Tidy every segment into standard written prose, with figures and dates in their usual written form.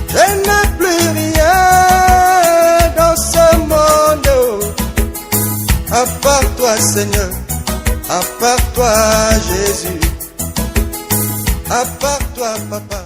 Je n'ai plus rien dans ce monde, à part toi Seigneur, à part toi Jésus, à part toi Papa.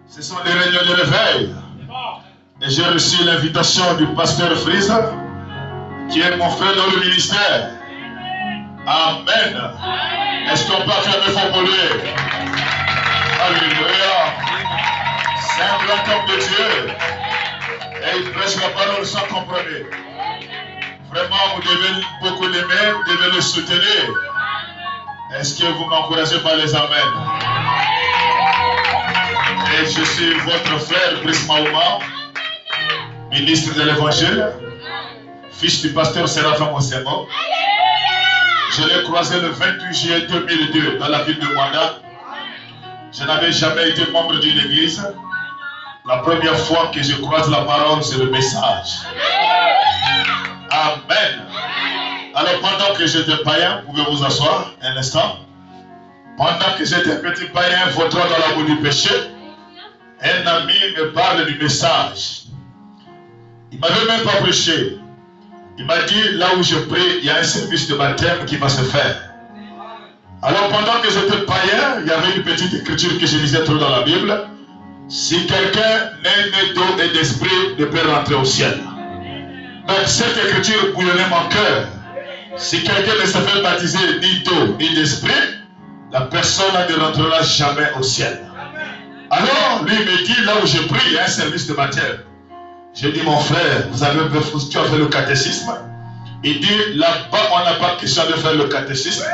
Ce sont des réunions de réveil. Et j'ai reçu l'invitation du pasteur Frise, qui est mon frère dans le ministère. Amen. Est-ce qu'on peut acclamer fort pour lui? Alléluia. C'est un grand homme de Dieu. Et il prêche la parole sans compromis. Vraiment, vous devez beaucoup l'aimer, vous devez le soutenir. Est-ce que vous m'encouragez par les amens? Et je suis votre frère Brice Maouma, ministre de l'Évangile, fils du pasteur Séraphin Mosemo. Je l'ai croisé le 28 juillet 2002 dans la ville de Mwanda. Je n'avais jamais été membre d'une église. La première fois que je croise la parole, c'est le message. Amen. Alors pendant que j'étais païen, vous pouvez vous asseoir un instant. Pendant que j'étais petit païen, vautrant dans la boue du péché, un ami me parle du message. Il ne m'avait même pas prêché. Il m'a dit, là où je prie, il y a un service de baptême qui va se faire. Alors pendant que j'étais païen, il y avait une petite écriture que je lisais trop dans la Bible. Si quelqu'un n'est né d'eau et d'esprit, ne peut rentrer au ciel. Donc cette écriture bouillonnait mon cœur. Si quelqu'un ne se fait baptiser ni d'eau ni d'esprit, la personne ne rentrera jamais au ciel. Alors lui me dit, là où je prie, il y a un service de baptême. J'ai dit, mon frère, tu as fait le catéchisme. Il dit, là-bas, on n'a pas question de faire le catéchisme.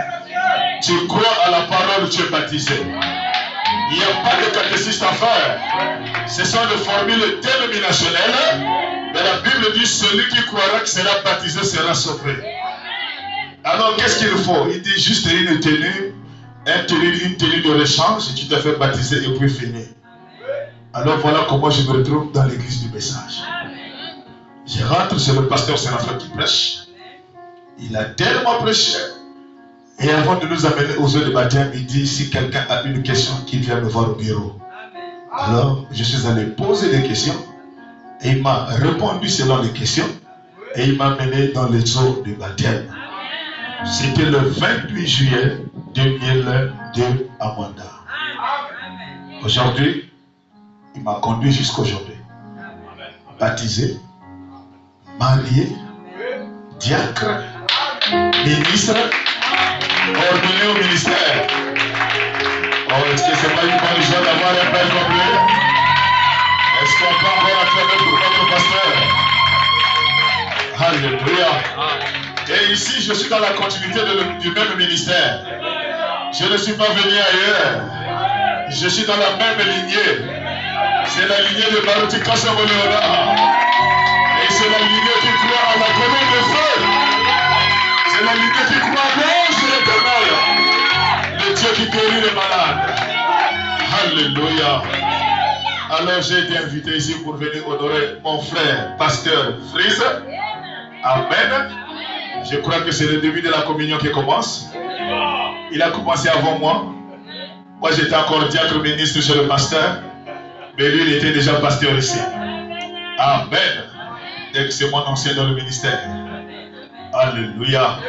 Tu crois à la parole, tu es baptisé. Il n'y a pas de catéchisme à faire. Ce sont des formules dénominationnelles. Mais la Bible dit, celui qui croira qu'il sera baptisé sera sauvé. Alors, qu'est-ce qu'il faut? Il dit juste une tenue de rechange, et tu te fais baptiser et puis finir. Alors, voilà comment je me retrouve dans l'église du message. Je rentre, c'est le pasteur Séraphin qui prêche. Il a tellement prêché. Et avant de nous amener aux eaux de baptême, il dit, si quelqu'un a une question, qu'il vienne me voir au bureau. Alors, je suis allé poser des questions. Et il m'a répondu selon les questions. Et il m'a mené dans les eaux de baptême. C'était le 28 juillet 2002 à Mwanda. Aujourd'hui, il m'a conduit jusqu'aujourd'hui. Baptisé, marié, diacre, ministre, ordonné au ministère. Oh, est-ce que ce n'est pas une bonne chose d'avoir un père comme lui? Est-ce qu'on peut encore acclamer pour notre pasteur? Alléluia. Et ici, je suis dans la continuité du même ministère. Je ne suis pas venu ailleurs. Je suis dans la même lignée. C'est la lignée de Baruti Kassamoleona. Et c'est la lignée qui croit à la colonne de feu. C'est la lignée qui croit à l'ange de l'Éternel. Le Dieu qui guérit les malades. Alléluia. Alors j'ai été invité ici pour venir honorer mon frère, pasteur Frise. Amen. Je crois que c'est le début de la communion qui commence. Il a commencé avant moi. Moi j'étais encore diacre ministre chez le pasteur. Mais lui il était déjà pasteur ici. Amen. Donc c'est mon ancien dans le ministère. Alléluia.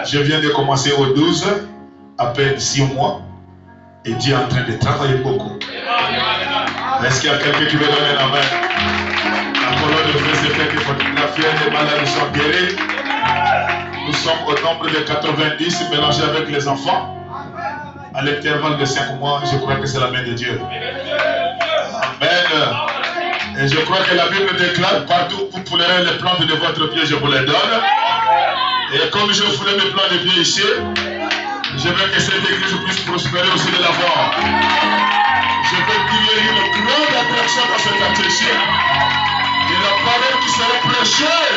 Je viens de commencer au 12, à peine 6 mois. Et Dieu est en train de travailler beaucoup. Est-ce qu'il y a quelqu'un qui veut donner la main? La colonne de feu s'est fait photographier, les malades sont guéris. Nous sommes au nombre de 90 mélangés avec les enfants. À l'intervalle de 5 mois, je crois que c'est la main de Dieu. Amen. Et je crois que la Bible déclare, partout où vous foulerez les plantes de votre pied, je vous les donne. Et comme je foulais mes plantes de pied ici, je veux que cette église puisse prospérer aussi de l'avant. Je veux qu'il y ait une grande attraction dans cette attention. Et la parole qui sera prêchée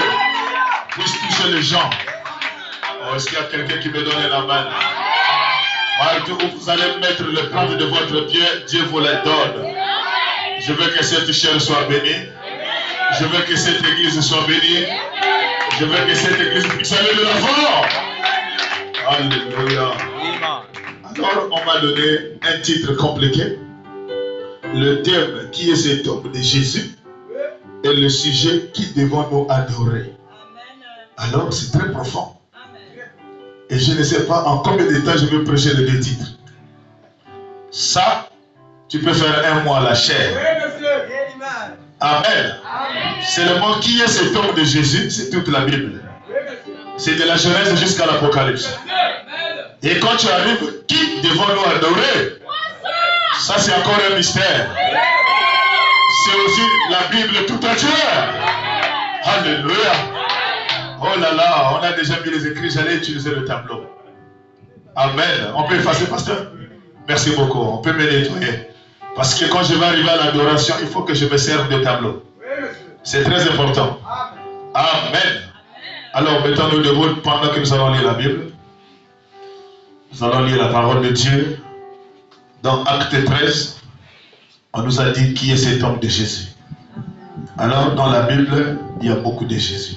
puisse toucher les gens. Oh, est-ce qu'il y a quelqu'un qui me donne la main? Partout où vous allez mettre les plantes de votre pied, Dieu vous les donne. Je veux que cette chair soit bénie. Je veux que cette église soit bénie. Je veux que cette église puisse aller de l'avant. Alléluia. Alors, on m'a donné un titre compliqué. Le thème qui est cet homme de Jésus et le sujet qui devons nous adorer. Alors, c'est très profond. Et je ne sais pas en combien de temps je vais prêcher les 2 titres. Ça, tu peux faire 1 mois à la chair. Amen. C'est le mot qui est cet homme de Jésus, c'est toute la Bible. C'est de la Genèse jusqu'à l'Apocalypse. Et quand tu arrives, qui devons nous adorer? Ça, c'est encore un mystère. C'est aussi la Bible tout entière. Alléluia. Oh là là, on a déjà mis les écrits, j'allais utiliser le tableau. Amen. On peut effacer, pasteur? Merci beaucoup. On peut me nettoyer. Parce que quand je vais arriver à l'adoration, il faut que je me serve de tableau. C'est très important. Amen. Alors, mettons-nous debout pendant que nous allons lire la Bible. Nous allons lire la parole de Dieu. Dans Acte 13, on nous a dit qui est cet homme de Jésus. Alors, dans la Bible, il y a beaucoup de Jésus.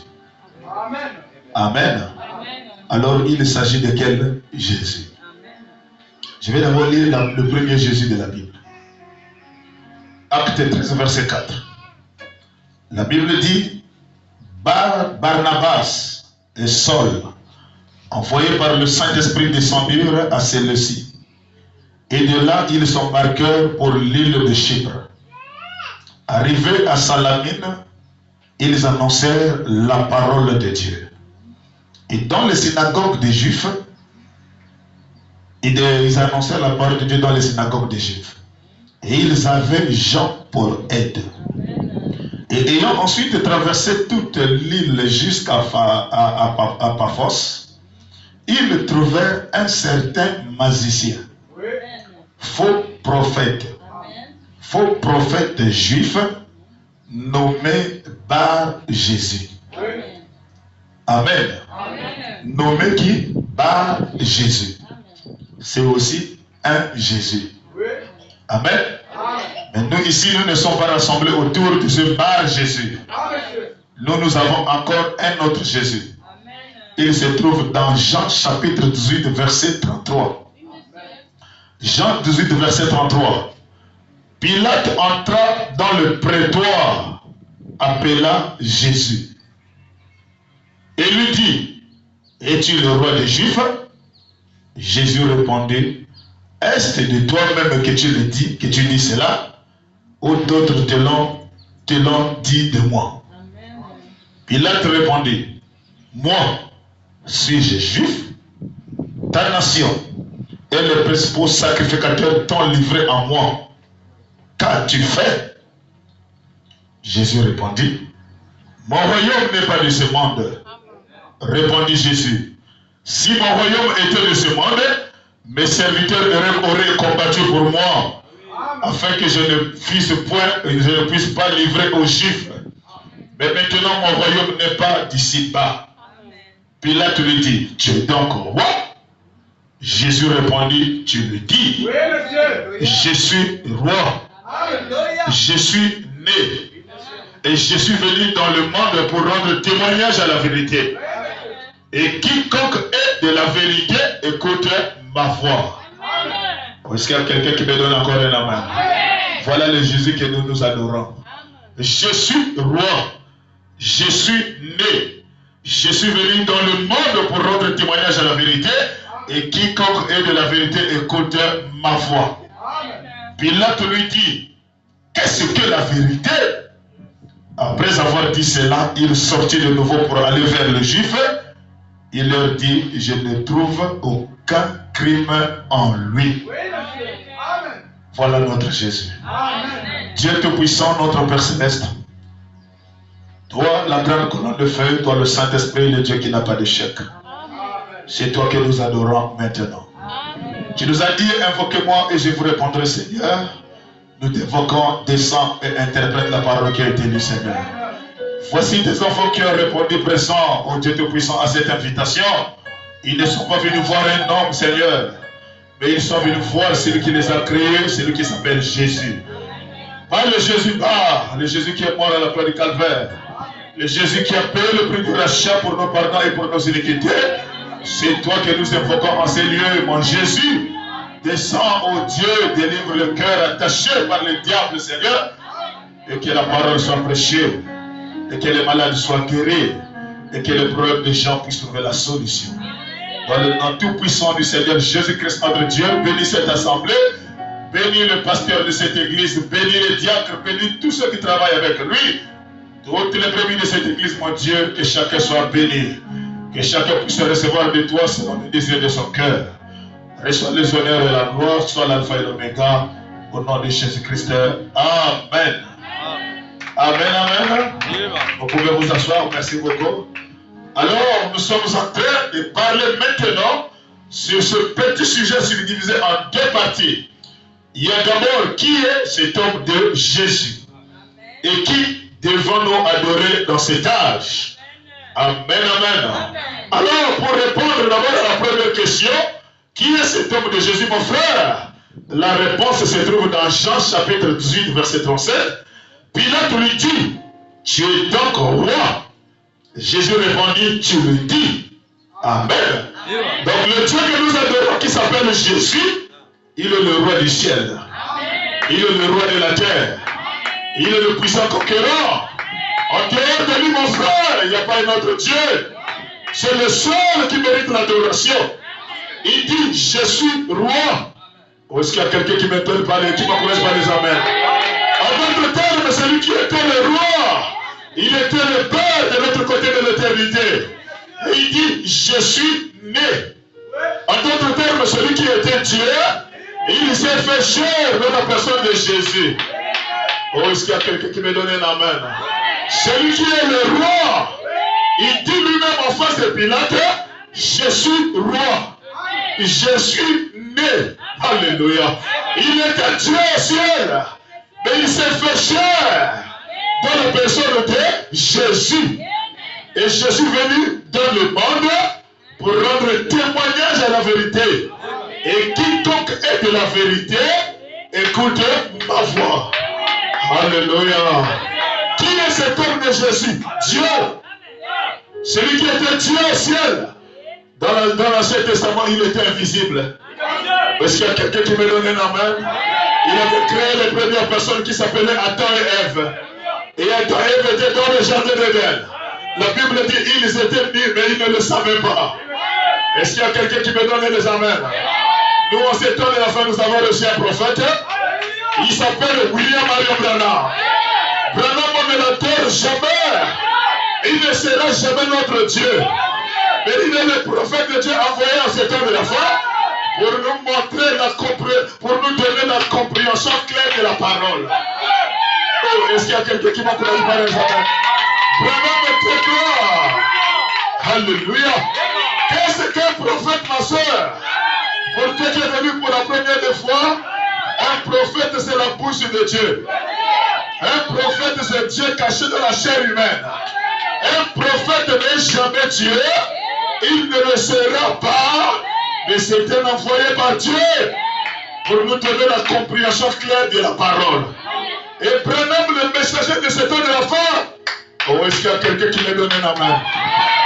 Amen. Alors, il s'agit de quel Jésus? Je vais d'abord lire le premier Jésus de la Bible. Acte 13, verset 4. La Bible dit, Barnabas et Saul, envoyés par le Saint-Esprit, descendirent à Séleucie. Et de là, ils s'embarquèrent pour l'île de Chypre. Arrivés à Salamine, ils annoncèrent la parole de Dieu. Et dans les synagogues des Juifs, ils annonçaient la parole de Dieu dans les synagogues des Juifs. Et ils avaient Jean pour aide. Et ayant ensuite traversé toute l'île jusqu'à Paphos, il trouvait un certain magicien, faux prophète juif, nommé Bar Jésus. Amen. Nommé qui? Bar Jésus. C'est aussi un Jésus. Amen. Mais nous ici, nous ne sommes pas rassemblés autour de ce Bar Jésus. Nous avons encore un autre Jésus. Il se trouve dans Jean chapitre 18, verset 33. Jean 18, verset 33. Pilate entra dans le prétoire, appela Jésus, et lui dit, es-tu le roi des Juifs? Jésus répondit, est-ce de toi-même que tu le dis, que tu dis cela, ou d'autres te l'ont dit de moi? Pilate répondit, moi, suis-je juif? Ta nation et les principaux sacrificateurs t'ont livré à moi. Qu'as-tu fait? Jésus répondit, mon royaume n'est pas de ce monde. Répondit Jésus, si mon royaume était de ce monde, mes serviteurs auraient combattu pour moi, afin que je ne puisse pas livrer aux Juifs. Mais maintenant mon royaume n'est pas d'ici-bas. Pilate lui dit, tu es donc roi? Jésus répondit, tu le dis. Je suis roi. Je suis né. Et je suis venu dans le monde pour rendre témoignage à la vérité. Et quiconque est de la vérité, écoute ma voix. Est-ce qu'il y a quelqu'un qui me donne encore un amen? Voilà le Jésus que nous adorons. Je suis roi. Je suis né. Je suis venu dans le monde pour rendre témoignage à la vérité. Et quiconque est de la vérité, écoute ma voix. Pilate lui dit, qu'est-ce que la vérité? Après avoir dit cela, il sortit de nouveau pour aller vers les Juifs. Il leur dit, je ne trouve aucun crime en lui. Voilà notre Jésus. Dieu Tout-Puissant, notre Père Céleste. Toi, la grande colonne de feu, toi le Saint-Esprit, le Dieu qui n'a pas d'échec. C'est toi que nous adorons maintenant. Tu nous as dit, invoquez-moi et je vous répondrai, Seigneur. Nous t'invoquons, descends et interprète la parole qui a été lue, Seigneur. Voici des enfants qui ont répondu présent au Dieu Tout-Puissant à cette invitation. Ils ne sont pas venus voir un homme, Seigneur, mais ils sont venus voir celui qui les a créés, celui qui s'appelle Jésus. Pas le Jésus bas, le Jésus qui est mort à la croix du Calvaire, le Jésus qui a payé le prix du rachat pour nos pardons et pour nos iniquités. C'est toi que nous invoquons en ces lieux, mon Jésus. Descends, ô Dieu, délivre le cœur attaché par le diable, Seigneur, et que la parole soit prêchée, et que les malades soient guéris, et que les problèmes des gens puissent trouver la solution. Dans le nom tout-puissant du Seigneur Jésus-Christ, notre Dieu, bénis cette assemblée, bénis le pasteur de cette église, bénis les diacres, bénis tous ceux qui travaillent avec lui, toutes les brebis de cette église, mon Dieu, que chacun soit béni, que chacun puisse recevoir de toi selon le désir de son cœur. Reçois les honneurs et la gloire, soit l'alpha et l'oméga, au nom de Jésus-Christ. Amen. Amen, amen. Vous pouvez vous asseoir, merci beaucoup. Alors, nous sommes en train de parler maintenant sur ce petit sujet subdivisé en deux parties. Il y a d'abord qui est cet homme de Jésus et qui devons-nous adorer dans cet âge. Amen, amen. Alors, pour répondre d'abord à la première question, qui est cet homme de Jésus, mon frère? La réponse se trouve dans Jean chapitre 18, verset 37. Pilate lui dit, tu es donc roi. Jésus répondit, tu le dis. Amen. Donc le Dieu que nous adorons, qui s'appelle Jésus, il est le roi du ciel. Il est le roi de la terre. Il est le puissant conquérant. En dehors de lui, mon frère, il n'y a pas un autre Dieu. C'est le seul qui mérite l'adoration. Il dit, je suis roi. Ou est-ce qu'il y a quelqu'un qui m'appelle par les, qui m'encourage par les amens? En d'autres termes, celui qui était le roi, il était le Père de l'autre côté de l'éternité. Et il dit, je suis né. En d'autres termes, celui qui était Dieu, il s'est fait chair dans la personne de Jésus. Oh, est-ce qu'il y a quelqu'un qui me donne un amen? Celui qui est le roi, il dit lui-même en face de Pilate, je suis roi. Je suis né. Alléluia. Il était Dieu au ciel, mais il s'est fait chair dans la personne de Jésus. Et je suis venu dans le monde pour rendre témoignage à la vérité. Et quiconque est de la vérité, écoute ma voix. Alléluia. Qui est cet homme de Jésus? Dieu. Celui qui était Dieu au ciel. Dans l'Ancien Testament, il était invisible. Est-ce qu'il y a quelqu'un qui me donne un amen? Il avait créé les premières personnes qui s'appelaient Adam et Ève. Et Adam et Ève étaient dans le jardin d'Éden. La Bible dit ils étaient nus, mais ils ne le savaient pas. Est-ce qu'il y a quelqu'un qui me donne des amens? Nous, en ces temps de la fin, nous avons reçu un prophète. Il s'appelle William Marion Branham. Branham, on ne l'adore jamais. Il ne sera jamais notre Dieu. Mais il est le prophète de Dieu envoyé en ces temps de la fin pour nous montrer pour nous donner la compréhension claire de la parole. Oh, est-ce qu'il y a quelqu'un qui m'encourage par les amens? Branham était gloire. Alléluia. Qu'est-ce qu'un prophète, ma soeur? Pour toi qui es venu pour la première fois, un prophète c'est la bouche de Dieu. Un prophète c'est Dieu caché dans la chair humaine. Un prophète n'est jamais Dieu. Il ne le sera pas, mais c'est un envoyé par Dieu pour nous donner la compréhension claire de la parole. Et prenons le messager de ce temps de la fin. Oh, est-ce qu'il y a quelqu'un qui me donne un amen?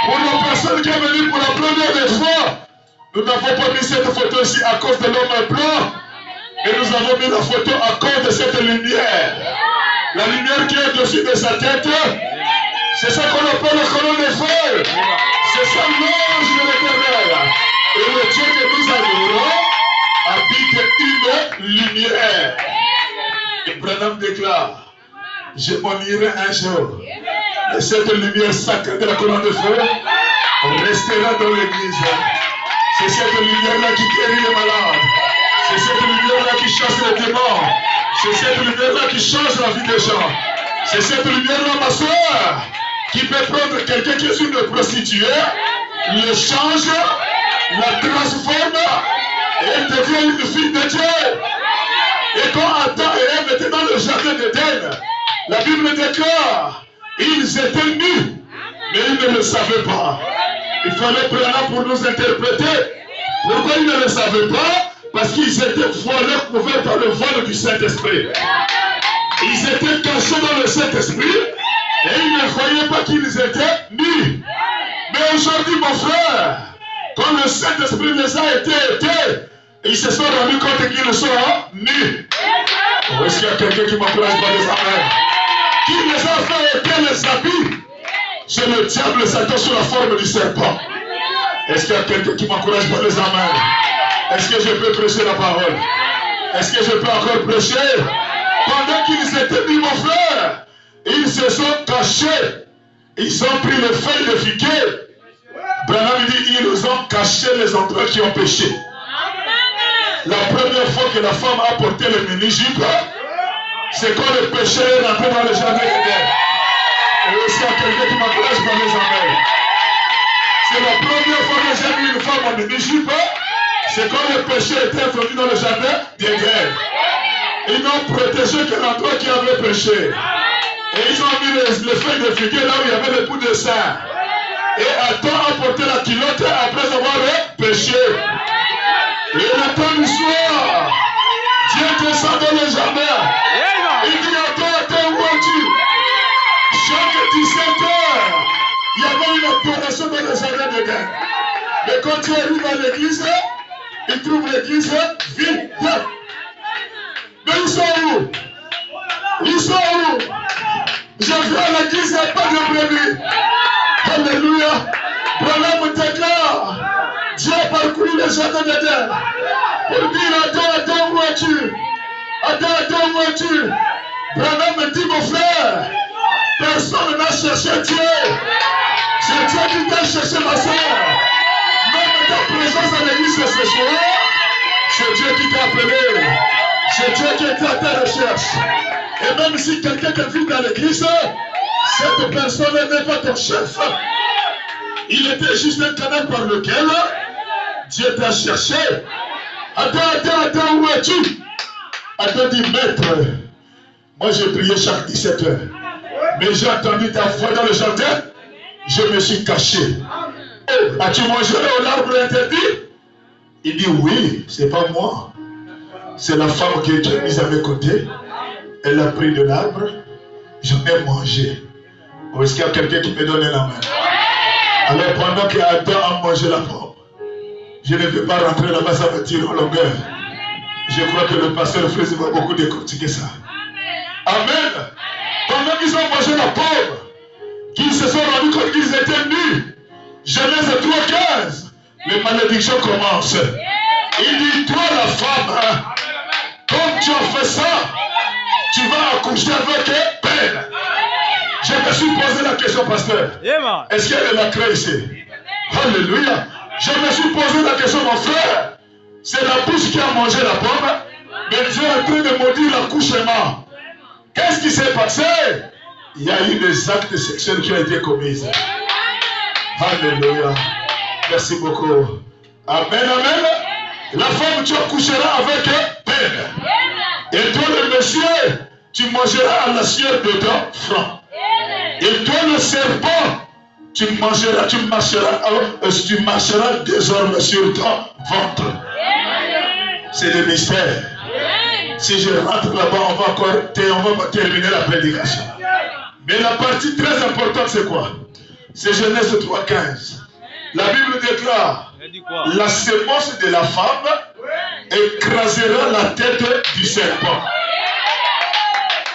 Pour la personne qui est venue pour la première fois, nous n'avons pas mis cette photo ici à cause de l'homme blanc, mais nous avons mis la photo à cause de cette lumière. La lumière qui est au-dessus de sa tête, c'est ça qu'on appelle la colonne de feu. C'est ça l'ange de l'Éternel. Et le Dieu que nous adorons habite une lumière. Et Branham déclare, je m'en irai un jour. Et cette lumière sacrée de la colonne de feu restera dans l'église. C'est cette lumière-là qui guérit les malades. C'est cette lumière-là qui chasse les démons. C'est cette lumière-là qui change la vie des gens. C'est cette lumière-là, ma soeur, qui peut prendre quelqu'un qui est une prostituée, le change, la transforme, et elle devient une fille de Dieu. Et quand Adam et Ève étaient dans le jardin d'Éden, la Bible déclare, ils étaient nus, mais ils ne le savaient pas. Il fallait prendre pour nous interpréter. Pourquoi ils ne le savaient pas? Parce qu'ils étaient voilés, couverts par le voile du Saint-Esprit. Ils étaient cachés dans le Saint-Esprit et ils ne croyaient pas qu'ils étaient nus. Mais aujourd'hui, mon frère, quand le Saint-Esprit les a été, ils se sont rendus compte qu'ils sont nus. Est-ce qu'il y a quelqu'un qui m'encourage par les amens? Qui les a fait ôter les habits? C'est le diable Satan sous la forme du serpent. Est-ce qu'il y a quelqu'un qui m'encourage par les amens? Est-ce que je peux prêcher la parole? Est-ce que je peux encore prêcher? Pendant qu'ils étaient nus, mon frère, ils se sont cachés. Ils ont pris les feuilles de figuier. Branham dit, ils ont caché les endroits qui ont péché. La première fois que la femme a porté le mini-jupe, c'est quand le péché est rentré dans le jardin d'Éden. Et est-ce qu'il y a quelqu'un qui m'encourage par les amens? C'est la première fois que j'ai vu une femme en mini-jupe, c'est quand le péché était introduit dans le jardin d'Éden. Ils n'ont protégé que l'endroit qui avait péché. Et ils ont mis les feuilles de figuier là où il y avait les bouts de sang. Et Adam a porté la culotte après avoir péché. Et le temps du soir, Dieu descend dans le jardin. Il dit Adam, où es-tu? Chaque 17 heures, il y avait une adoration dans le jardin d'Éden. Mais quand Dieu arrive à l'église, il trouve l'église vide. Mais ils sont où? Ils sont où? Je viens à l'église, il n'y a pas de brebis. Alléluia. Branham déclare, Dieu a parcouru le jardin d'Éden pour dire Adam, où es-tu? Adam, où es-tu? Branham me dit, mon frère, personne n'a cherché Dieu. C'est Dieu qui vient chercher ma soeur. Même ta présence à l'église ce soir, c'est Dieu qui t'a appelé. C'est Dieu qui est à ta recherche. Et même si quelqu'un te vit dans l'église, Cette personne n'est pas ton chef. Il était juste un canal par lequel Dieu t'a cherché. Attends, où es-tu? Attends, dit maître. Moi j'ai prié chaque 17 heures. Mais j'ai entendu ta voix dans le jardin. Je me suis caché. Oh, as-tu mangé l'arbre interdit? Il dit oui, c'est pas moi. C'est la femme que Dieu a mise à mes côtés. Elle a pris de l'arbre. J'en ai mangé. Oh, est-ce qu'il y a quelqu'un qui me donne la main? Alors pendant qu'Adam a mangé la pomme, je ne vais pas rentrer là-bas, ça va tirer en longueur. Je crois que le pasteur Fraise va beaucoup décortiquer ça. Amen. Pendant qu'ils ont mangé la pomme, qu'ils se sont rendus compte qu'ils étaient nus. Genèse 3:15. Les malédictions commencent. Il dit, toi la femme, comme tu as fait ça, tu vas accoucher avec peine. Je me suis posé la question, pasteur. Est-ce qu'il y a de la craie ici? Alléluia. Je me suis posé la question, mon frère. C'est la bouche qui a mangé la pomme, mais Dieu est en train de maudire l'accouchement. Qu'est-ce qui s'est passé? Il y a eu des actes sexuels qui ont été commis. Alléluia. Merci beaucoup. Amen, amen. La femme, tu accoucheras avec peine. Et toi, le monsieur, tu mangeras à la sueur de ton front. Et toi, le serpent, tu marcheras désormais sur ton ventre. C'est le mystère. Si je rentre là-bas, on va terminer la prédication. Mais la partie très importante, c'est quoi? C'est Genèse 3:15. La Bible déclare, la semence de la femme écrasera la tête du serpent.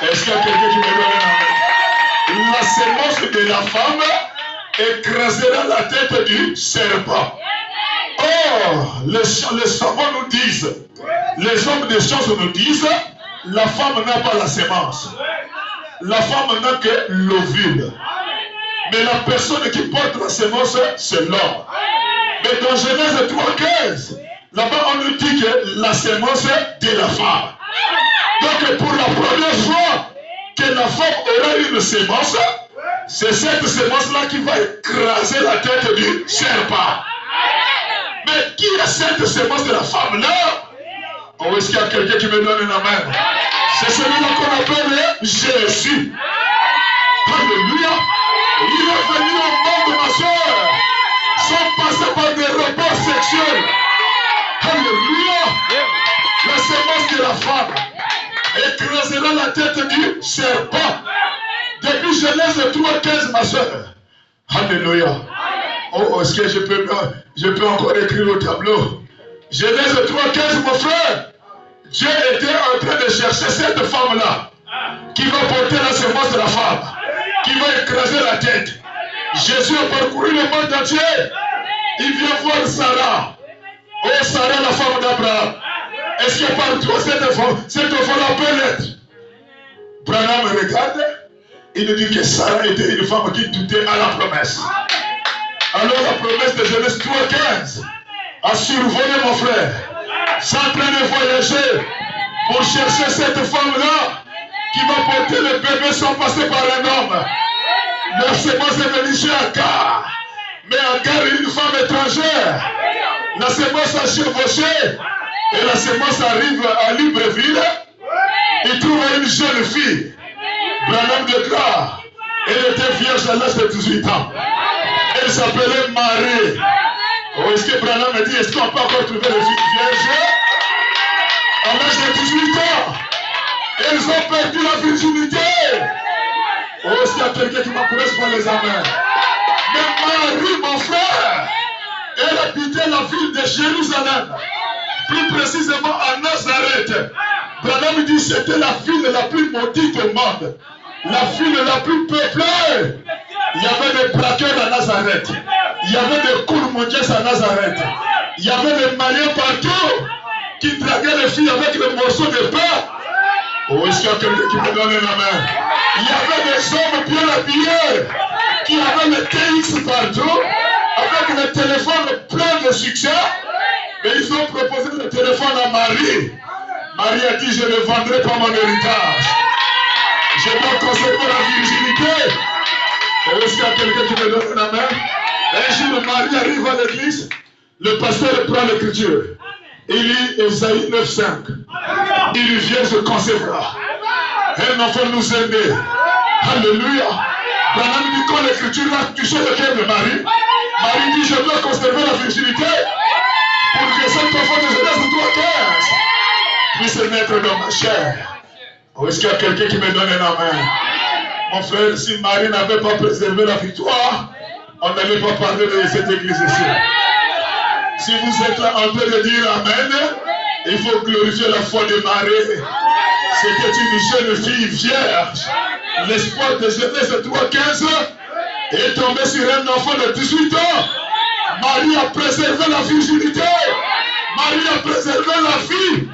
Est-ce qu'il y a quelqu'un qui me donne un amen? La semence de la femme écrasera la tête du serpent. Or, les savants nous disent, les hommes des sciences nous disent, la femme n'a pas la semence. La femme n'a que l'ovule. Mais la personne qui porte la semence, c'est l'homme. Mais dans Genèse 3:15, là-bas on nous dit que la semence de la femme. Donc pour la première fois que la femme aura une semence, c'est cette semence-là qui va écraser la tête du serpent. Mais qui est cette semence de la femme-là? Oh, est-ce qu'il y a quelqu'un qui me donne une main? C'est celui-là qu'on appelle Jésus. Alléluia. Il est venu au monde, ma soeur, sans passer par des rapports sexuels. Alléluia. La semence de la femme écrasera la tête du serpent. Depuis Genèse 3:15, ma soeur. Alléluia. Oh, est-ce que je peux encore écrire au tableau? Genèse 3:15, mon frère. Dieu était en train de chercher cette femme-là qui va porter la semence de la femme, qui va écraser la tête. Jésus a parcouru le monde entier. Il vient voir Sarah. Oh, Sarah, la femme d'Abraham. Est-ce que par toi, cette femme peut l'être? Branham me regarde. Il nous dit que Sarah était une femme qui doutait à la promesse. Alors la promesse de Genèse 3:15 a survolé mon frère. Sans train de voyager pour chercher cette femme-là qui va porter le bébé sans passer par un homme. La semence est venue chez Agar. Mais Agar est une femme étrangère. La semence a chevauché. Et la semence arrive à Libreville. Il trouve une jeune fille. Branham déclare. Elle était vierge à l'âge de 18 ans. Elle s'appelait Marie. Oh, est-ce que Branham me dit, est-ce qu'on peut encore trouver les filles vierges? À l'âge de 18 ans, elles ont perdu la virginité. Oh, est-ce qu'il y a quelqu'un qui m'encourage pour les amens? Mais Marie, mon frère, elle habitait la ville de Jérusalem. Plus précisément à Nazareth. Branham dit, c'était la ville la plus maudite au monde. La ville la plus peuplée. Il y avait des braqueurs à Nazareth. Il y avait des courmondiers à Nazareth. Il y avait des mariés partout qui draguaient les filles avec le morceau de pain. Oh, est-ce qu'il y a quelqu'un qui me donne la main? Il y avait des hommes bien habillés qui avaient le TX partout, avec le téléphone plein de succès. Mais ils ont proposé le téléphone à Marie. Marie a dit, je ne vendrai pas mon héritage. Je dois conserver la virginité. Est-ce qu'il y a quelqu'un qui me donne la main? Un jour, Marie arrive à l'église, le pasteur prend l'écriture. Il lit Ésaïe 9:5. Il lui vient se concevra. Un enfant nous est né. Alléluia. Branham dit quand l'écriture a touché le cœur de Marie, Marie dit je dois conserver la virginité pour que cet enfant de Genèse 3:15 puisse naître dans ma chair. Ou est-ce qu'il y a quelqu'un qui me donne un amen? Mon frère, si Marie n'avait pas préservé la victoire, on n'allait pas parler de cette église ici. Si vous êtes là en train de dire amen, il faut glorifier la foi de Marie. C'était une jeune fille vierge. L'espoir de Genèse 3:15 est tombé sur un enfant de 18 ans. Marie a préservé la virginité. Marie a préservé la vie.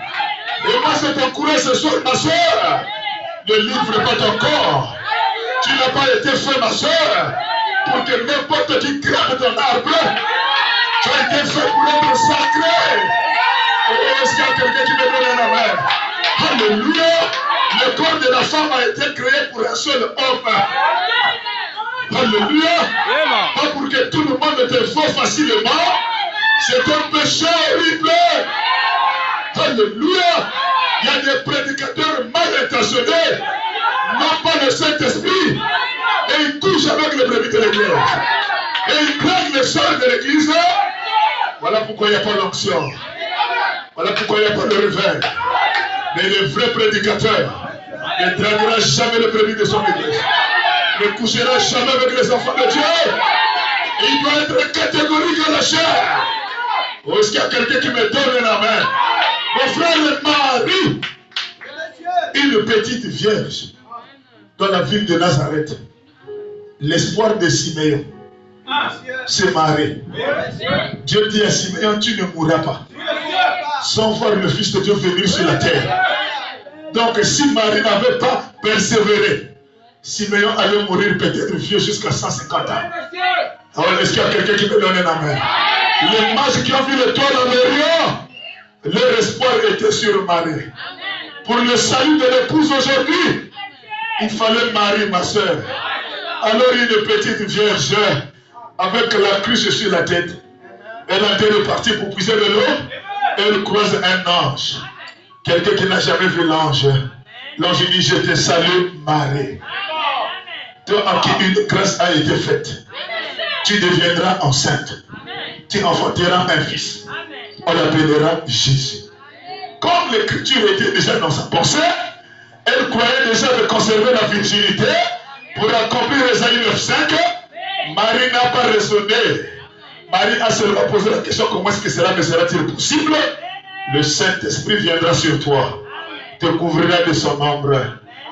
Et moi, je t'encourage ce soir, ma soeur. Ne livre pas ton corps. Tu n'as pas été fait, ma soeur, pour que n'importe qui grimpe ton arbre. Tu as été fait pour être sacré. Est-ce qu'il y a quelqu'un qui me donne la main? Alléluia. Le corps de la femme a été créé pour un seul homme. Alléluia. Pas pour que tout le monde te voie facilement. C'est un péché horrible. Alléluia. Il y a des prédicateurs mal intentionnés, n'ont pas le Saint-Esprit, et ils couchent avec les brebis de l'église. Et ils prennent le sang de l'église. Voilà pourquoi il n'y a pas l'onction. Voilà pourquoi il n'y a pas le réveil. Mais le vrai prédicateur ne draguera jamais le brebis de son église. Ne couchera jamais avec les enfants de Dieu. Et il doit être catégorique à la chair. Ou est-ce qu'il y a quelqu'un qui me donne la main? Mon frère Marie, une petite vierge dans la ville de Nazareth, l'espoir de Siméon, c'est Marie. Dieu dit à Siméon, tu ne mourras pas sans voir le Fils de Dieu venir sur la terre. Donc si Marie n'avait pas persévéré, Siméon allait mourir peut-être vieux jusqu'à 150 ans. Alors est-ce qu'il y a quelqu'un qui me donne un amen? Les mages qui ont vu le toit dans l'Orient, leur espoir était sur Marie. Pour le salut de l'épouse aujourd'hui, il fallait Marie, ma soeur. Alors une petite vierge avec la cruche sur la tête, elle a été repartie pour puiser de l'eau. Elle croise un ange. Quelqu'un qui n'a jamais vu l'ange. L'ange dit, je te salue Marie. Toi en qui une grâce a été faite. Tu deviendras enceinte. Tu enfanteras un fils. On l'appellera Jésus. Comme l'écriture était déjà dans sa pensée, elle croyait déjà de conserver la virginité pour accomplir Ésaïe 9:5. Marie n'a pas raisonné. Marie a seulement posé la question, comment est-ce que cela me sera-t-il possible? Le Saint-Esprit viendra sur toi, te couvrira de son ombre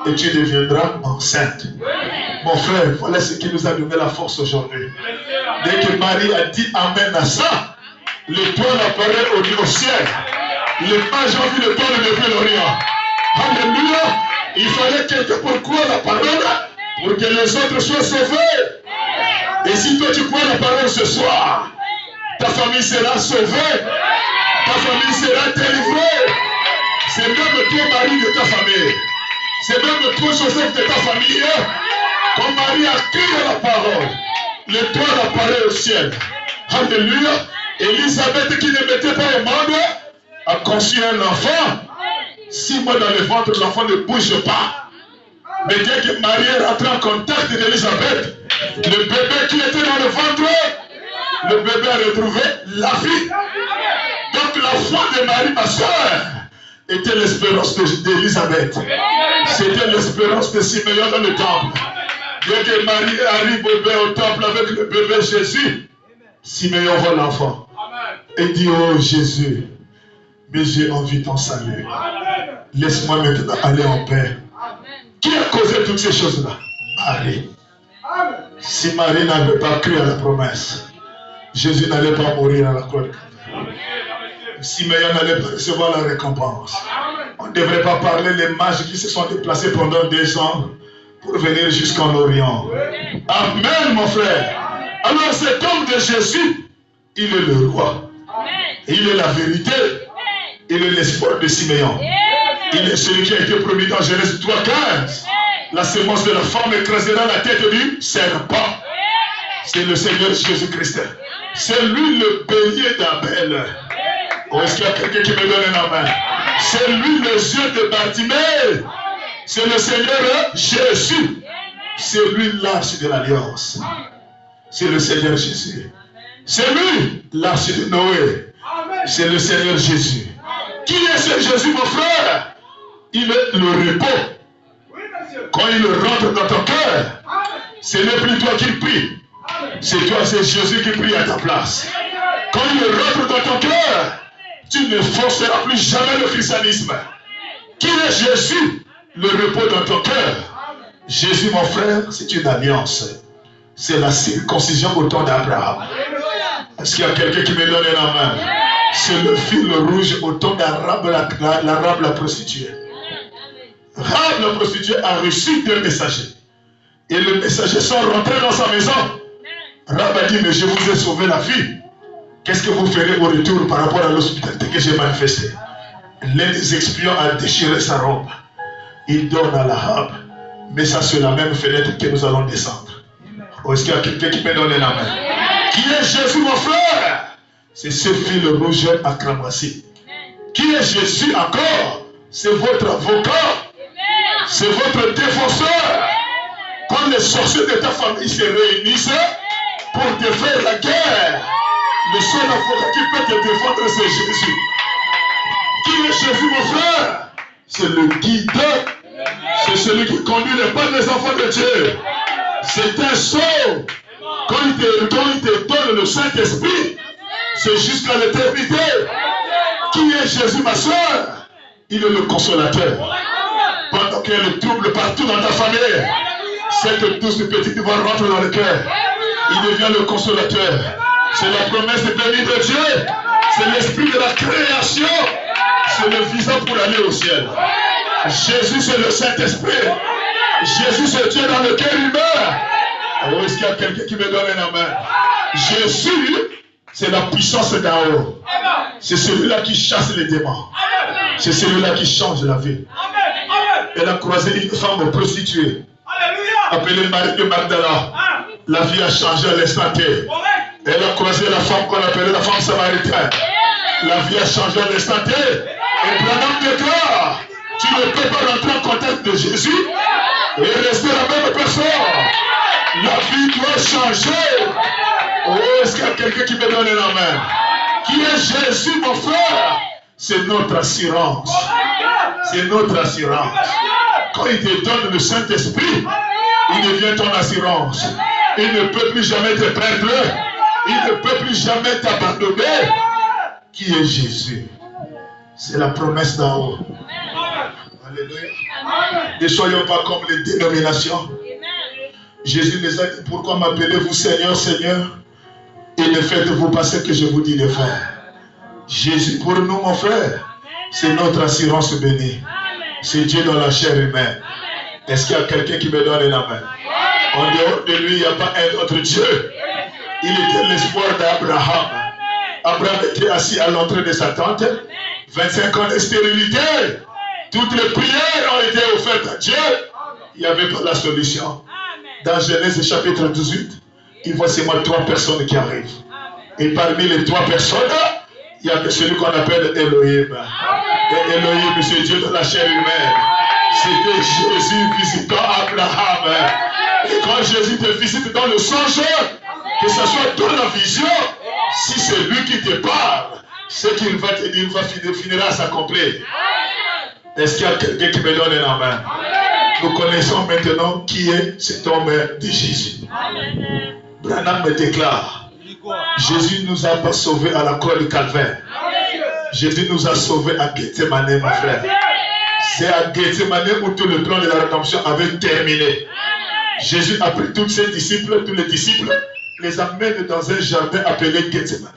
et tu deviendras enceinte. Mon frère, voilà ce qui nous a donné la force aujourd'hui. Dès que Marie a dit amen à ça, l'étoile apparaît au ciel. Les mages ont vu l'étoile depuis l'Orient. Alléluia. Il fallait quelqu'un pour croire la parole pour que les autres soient sauvés. Et si toi tu crois la parole ce soir, ta famille sera sauvée. Ta famille sera délivrée. C'est même toi, Marie, de ta famille. C'est même toi, Joseph, de ta famille. Quand Marie a crié la parole, l'étoile apparaît au ciel. Alléluia. Élisabeth, qui ne mettait pas au monde, a conçu un enfant. 6 mois dans le ventre, l'enfant ne bouge pas. Mais dès que Marie est rentrée en contact d'Élisabeth, le bébé qui était dans le ventre, le bébé a retrouvé la vie. Donc la foi de Marie, ma soeur, était l'espérance d'Élisabeth. C'était l'espérance de Siméon dans le temple. Dès que Marie arrive au temple avec le bébé Jésus, Siméon voit l'enfant et dit, oh Jésus, mais j'ai envie de ton salut. Laisse-moi maintenant aller en paix. Qui a causé toutes ces choses-là? Marie. Si Marie n'avait pas cru à la promesse, Jésus n'allait pas mourir à la croix de Calvaire. Siméon n'allait pas recevoir la récompense. On ne devrait pas parler des mages qui se sont déplacés pendant 2 ans pour venir jusqu'en Orient. Amen, mon frère. Alors cet homme de Jésus, il est le roi. Il est la vérité. Il est l'espoir de Siméon. Il est celui qui a été promis dans Genèse 3:15. La sémence de la femme écrasera la tête du serpent. C'est le Seigneur Jésus-Christ. C'est lui le bélier d'Abel. Oh, est-ce qu'il y a quelqu'un qui me donne un amen? C'est lui les yeux de Bartimée. C'est le Seigneur Jésus. C'est lui l'arche de l'alliance. C'est le Seigneur Jésus. C'est lui l'arche de Noé. C'est le Seigneur Jésus. Qui est ce Jésus, mon frère? Il est le repos. Quand il rentre dans ton cœur, ce n'est plus toi qui prie. C'est toi, c'est Jésus qui prie à ta place. Quand il rentre dans ton cœur, tu ne forceras plus jamais le christianisme. Qui est Jésus? Le repos dans ton cœur. Jésus, mon frère, c'est une alliance. C'est la circoncision au temps d'Abraham. Est-ce qu'il y a quelqu'un qui me donne la main? C'est le fil rouge au temps d'Arabe, l'Arabe la prostituée. Rahab la prostituée a reçu deux messagers. Et les messagers sont rentrés dans sa maison. Rahab a dit, mais je vous ai sauvé la vie. Qu'est-ce que vous ferez au retour par rapport à l'hospitalité que j'ai manifestée? L'un des espions a déchiré sa robe. Il donne à la Rahab. Mais ça, c'est la même fenêtre que nous allons descendre. Oh, est-ce qu'il y a quelqu'un qui peut donner la main? Qui est Jésus, mon frère? C'est ce fil rouge à cramasser. Qui est Jésus encore? C'est votre avocat. C'est votre défenseur. Quand les sorciers de ta famille se réunissent pour te faire la guerre, le seul avocat qui peut te défendre, c'est Jésus. Qui est Jésus, mon frère? C'est le guide. C'est celui qui conduit les pas des enfants de Dieu. C'est un sceau. Quand il te donne le Saint-Esprit, c'est jusqu'à l'éternité. Qui est Jésus, ma soeur? Il est le consolateur. Pendant qu'il y a le trouble partout dans ta famille, cette douce petite voix rentre dans le cœur. Il devient le consolateur. C'est la promesse bénie de Dieu. C'est l'esprit de la création. C'est le visa pour aller au ciel. Jésus, c'est le Saint-Esprit. Jésus, c'est Dieu dans le cœur humain. Oh, est-ce qu'il y a quelqu'un qui me donne la main? Jésus, c'est la puissance d'en haut. C'est celui-là qui chasse les démons. C'est celui-là qui change la vie. Elle a croisé une femme prostituée, appelée Marie de Magdala. La vie a changé à l'instant T. Elle a croisé la femme qu'on appelait la femme samaritaine. La vie a changé à l'instant T. Et Branham déclare, tu ne peux pas rentrer en contact de Jésus et rester la même personne. La vie doit changer. Oh, est-ce qu'il y a quelqu'un qui me donne la main? Qui est Jésus, mon frère? C'est notre assurance. C'est notre assurance. Quand il te donne le Saint-Esprit, il devient ton assurance. Il ne peut plus jamais te perdre. Il ne peut plus jamais t'abandonner. Qui est Jésus? C'est la promesse d'en haut. Alléluia. Ne soyons pas comme les dénominations. Jésus les a dit, pourquoi m'appelez-vous Seigneur, Seigneur, et ne faites-vous pas ce que je vous dis de faire? Jésus pour nous, mon frère, c'est notre assurance bénie. C'est Dieu dans la chair humaine. Est-ce qu'il y a quelqu'un qui me donne la main? En dehors de lui, il n'y a pas un autre Dieu. Il était l'espoir d'Abraham. Abraham était assis à l'entrée de sa tente. 25 ans de stérilité. Toutes les prières ont été offertes à Dieu. Il n'y avait pas la solution. Dans Genèse chapitre 18, il voit seulement 3 personnes qui arrivent. Et parmi les 3 personnes, il y avait celui qu'on appelle Elohim. Et Elohim, c'est Dieu de la chair humaine. C'était Jésus visitant Abraham. Et quand Jésus te visite dans le songe, que ce soit dans la vision, si c'est lui qui te parle, ce qu'il va te dire finira à s'accomplir. Est-ce qu'il y a quelqu'un qui me donne la main? Nous connaissons maintenant qui est cet homme de Jésus. Branham me déclare, Jésus nous a pas sauvés à la croix du calvaire. Jésus nous a sauvés à Gethsemane, mon frère. C'est à Gethsemane où tout le plan de la rédemption avait terminé. Jésus a pris tous ses disciples, tous les disciples, les amène dans un jardin appelé Gethsemane.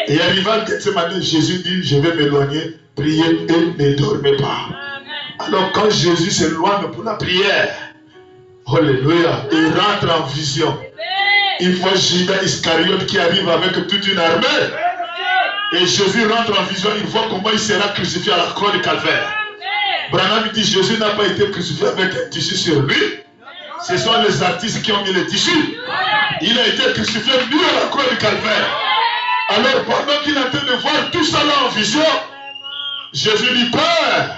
Et arrivant à Gethsemane, Jésus dit, je vais m'éloigner, prier et ne dormez pas. Alors quand Jésus s'éloigne pour la prière, alléluia, il rentre en vision. Il voit Judas Iscariote qui arrive avec toute une armée. Et Jésus rentre en vision, il voit comment il sera crucifié à la croix du calvaire. Branham dit Jésus n'a pas été crucifié avec un tissu sur lui. Ce sont les artistes qui ont mis les tissus. Il a été crucifié nu à la croix du calvaire. Alors pendant qu'il est en train de voir tout ça là en vision, Jésus dit, Père,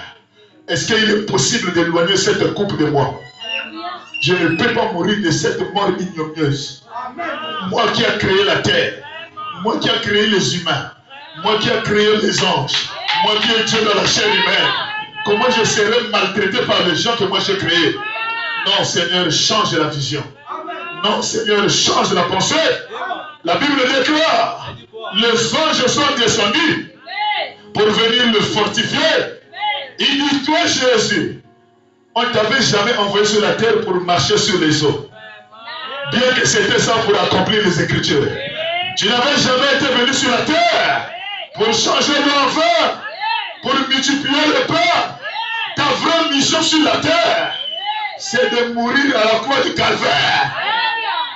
est-ce qu'il est possible d'éloigner cette coupe de moi? Je ne peux pas mourir de cette mort ignominieuse. Moi qui ai créé la terre, moi qui ai créé les humains, moi qui ai créé les anges, moi qui ai Dieu dans la chair humaine, comment je serai maltraité par les gens que moi j'ai créés? Non, Seigneur, change la vision. Non, Seigneur, change la pensée. La Bible déclare, les anges sont descendus pour venir le fortifier. Il dit, toi Jésus, on ne t'avait jamais envoyé sur la terre pour marcher sur les eaux. Bien que c'était ça pour accomplir les Écritures. Tu n'avais jamais été venu sur la terre pour changer l'enfer, pour multiplier le pain. Ta vraie mission sur la terre, c'est de mourir à la croix du calvaire.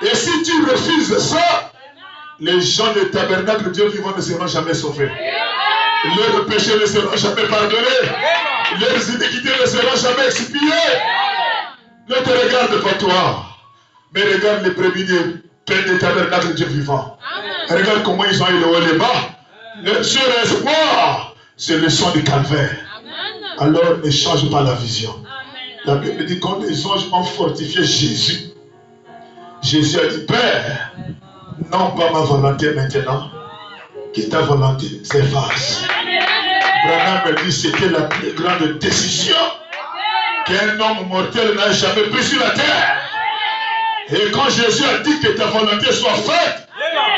Et si tu refuses ça, les gens du tabernacle de Dieu vivant ne seront jamais sauvés. Leurs péchés ne seront jamais pardonnés. Leurs iniquités ne seront jamais expiées. Ne te regarde pas toi, mais regarde les brebis des tabernacles de Dieu vivant. Regarde comment ils ont eu le haut et le bas. Le seul espoir, c'est le sang du calvaire. Alors ne change pas la vision. La Bible dit quand les anges ont fortifié Jésus, Jésus a dit, Père, non pas ma volonté maintenant, que ta volonté s'efface. Branham me dit c'était la plus grande décision qu'un homme mortel n'a jamais prise sur la terre. Et quand Jésus a dit que ta volonté soit faite,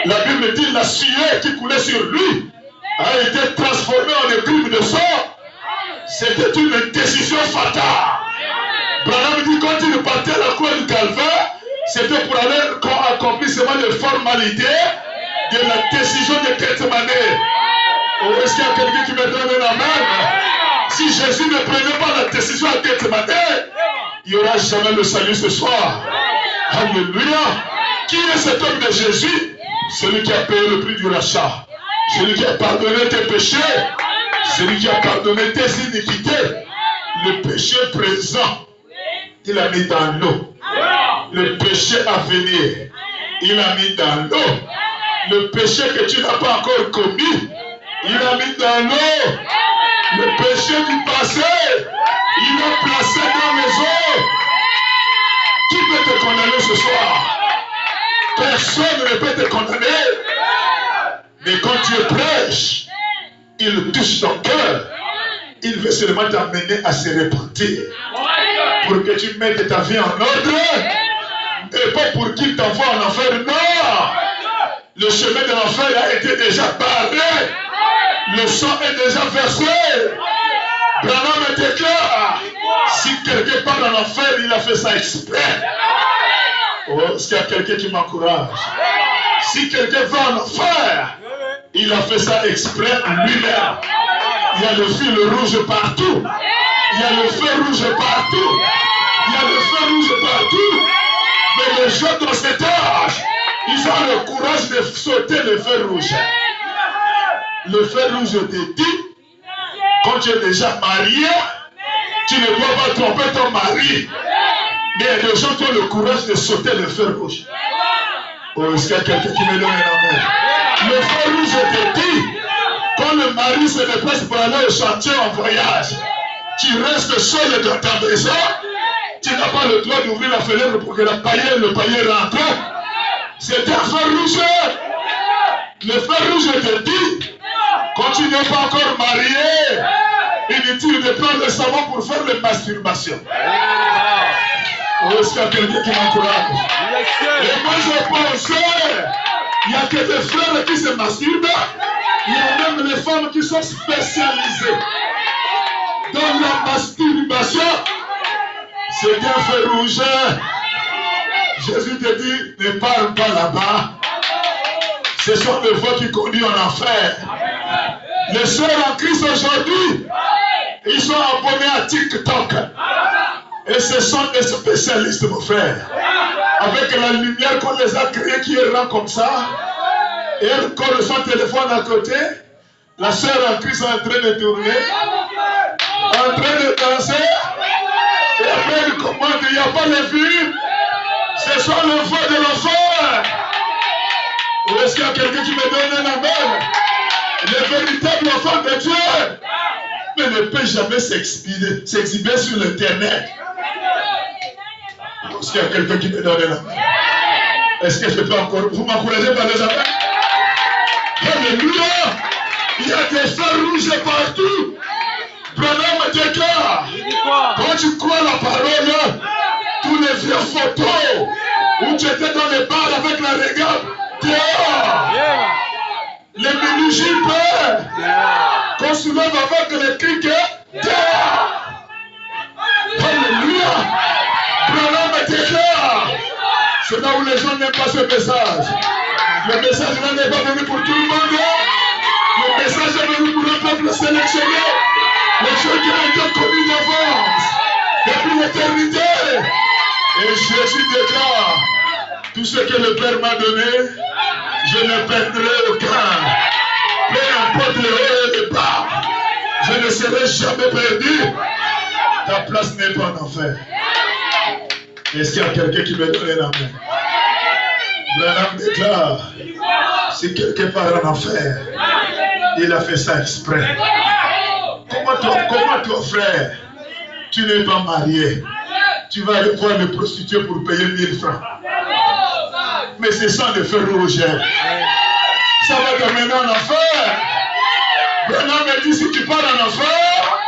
la Bible dit la sueur qui coulait sur lui a été transformée en écume de sang. C'était une décision fatale. Branham dit quand il partait à la croix du calvaire, c'était pour aller accomplir seulement les formalités de la décision de Gethsemane. Oh, est-ce qu'il y a quelqu'un qui me donne un amen? Si Jésus ne prenait pas la décision à Gethsemane, il n'y aura jamais le salut ce soir. Alléluia. Qui est cet homme de Jésus? Celui qui a payé le prix du rachat. Celui qui a pardonné tes péchés. Celui qui a pardonné tes iniquités. Le péché présent, il a mis dans l'eau. Le péché à venir, il a mis dans l'eau. Le péché que tu n'as pas encore commis, il a mis dans l'eau. Le péché du passé, il a placé dans les eaux. Qui peut te condamner ce soir? Personne ne peut te condamner. Mais quand Dieu prêche, il touche ton cœur. Il veut seulement t'amener à se repentir. Pour que tu mettes ta vie en ordre. Et pas pour qu'il t'envoie en enfer. Non! Le chemin de l'enfer a été déjà barré. Le sang est déjà versé. Branham déclare, si quelqu'un part en enfer, il a fait ça exprès. Oh, est-ce qu'il y a quelqu'un qui m'encourage? Si quelqu'un va en enfer, il a fait ça exprès lui-même. Il y a le fil rouge partout. Il y a le feu rouge partout. Il y a le feu rouge partout. Mais les gens dans cet âge, ils ont le courage de sauter le feu rouge. Le feu rouge te dit, quand tu es déjà marié, tu ne dois pas tromper ton mari. Mais il y a des gens qui ont le courage de sauter le feu rouge. Oh, est-ce qu'il y a quelqu'un qui me donne un amen? Le feu rouge te dit, quand le mari se déplace pour aller au chantier en voyage, tu restes seul dans ta maison, tu n'as pas le droit d'ouvrir la fenêtre pour que le paillet rentre. C'est un feu rouge. Le feu rouge te dit, quand tu n'es pas encore marié, inutile de prendre le savon pour faire la masturbation. Oh, est-ce qu'il y a quelqu'un qui m'encourage? Et moi je pense, il n'y a que des frères qui se masturbent. Il y a même les femmes qui sont spécialisées dans la masturbation. C'est un feu rouge. Jésus te dit, ne parle pas là-bas. Ce sont les voies qui conduisent en enfer. Les sœurs en Christ aujourd'hui, ils sont abonnés à TikTok. Et ce sont des spécialistes, mon frère. Avec la lumière qu'on les a créés qui est rend comme ça. Et elle colle son téléphone à côté. La sœur en Christ est en train de tourner. en train de danser. Et après, il commande, il n'y a pas les filles. Ce sont le feu de l'enfer. Ou est-ce qu'il y a quelqu'un qui me donne un amen? Le véritable enfant de Dieu, mais ne peut jamais s'exhiber sur l'internet. Est-ce qu'il y a quelqu'un qui me donne un amen? Est-ce que je peux encore vous m'encourager par les amens? Alléluia! Il y a des feux rouges partout. Branham déclare, quand tu crois la parole, tous les vieux photos où tu étais dans les bars avec la regard, dehors. Les mini-jupes qu'on soulève avec les criques, dehors. Alléluia! Branham déclare, c'est là où les gens n'aiment pas ce message. Le message là n'est pas venu pour tout le monde. Le message est venu pour le peuple sélectionné. Les gens qui ont été connus d'avance, depuis l'éternité. Et Jésus déclare, tout ce que le Père m'a donné, je ne perdrai aucun. Peu importe le haut et le bas, je ne serai jamais perdu. Ta place n'est pas en enfer. Est-ce qu'il y a quelqu'un qui me donne un amen? Branham déclare, si quelqu'un part en enfer, il a fait ça exprès. Comment toi, frère, tu n'es pas marié, tu vas aller voir le prostitué pour payer 1000 francs. Mais c'est sans le feu rouge. Ça va t'amener en enfer. Branham me dit, si tu pars en enfer,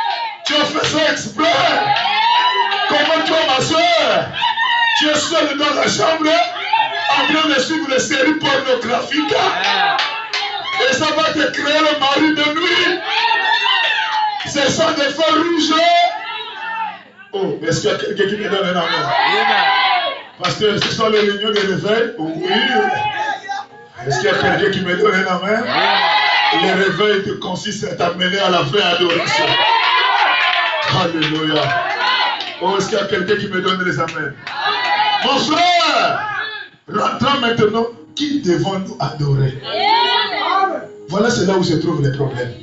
tu as fait ça exprès. Comment toi, ma soeur, tu es seul dans la chambre en train de suivre les séries pornographiques. Et ça va te créer le mari de nuit. C'est ça des feux rouges. Oh, est-ce qu'il y a quelqu'un qui me donne un amen? Parce que ce sont les réunions de réveil. Oui. Est-ce qu'il y a quelqu'un qui me donne un amen? Les réveils consistent à t'amener à la vraie adoration. Alléluia. Oh, est-ce qu'il y a quelqu'un qui me donne les amens? Mon frère, rentrons maintenant, qui devons-nous adorer? Voilà, c'est là où se trouvent les problèmes.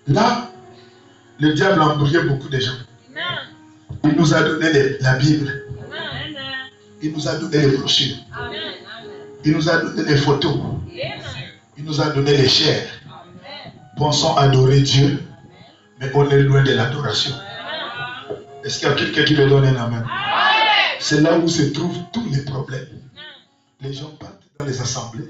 Là, le diable a embrouillé beaucoup de gens. Il nous a donné la Bible. Il nous a donné les brochures. Il nous a donné les photos. Il nous a donné les chairs. Pensons adorer Dieu, mais on est loin de l'adoration. Est-ce qu'il y a quelqu'un qui me donne un amen? C'est là où se trouvent tous les problèmes. Les gens partent dans les assemblées.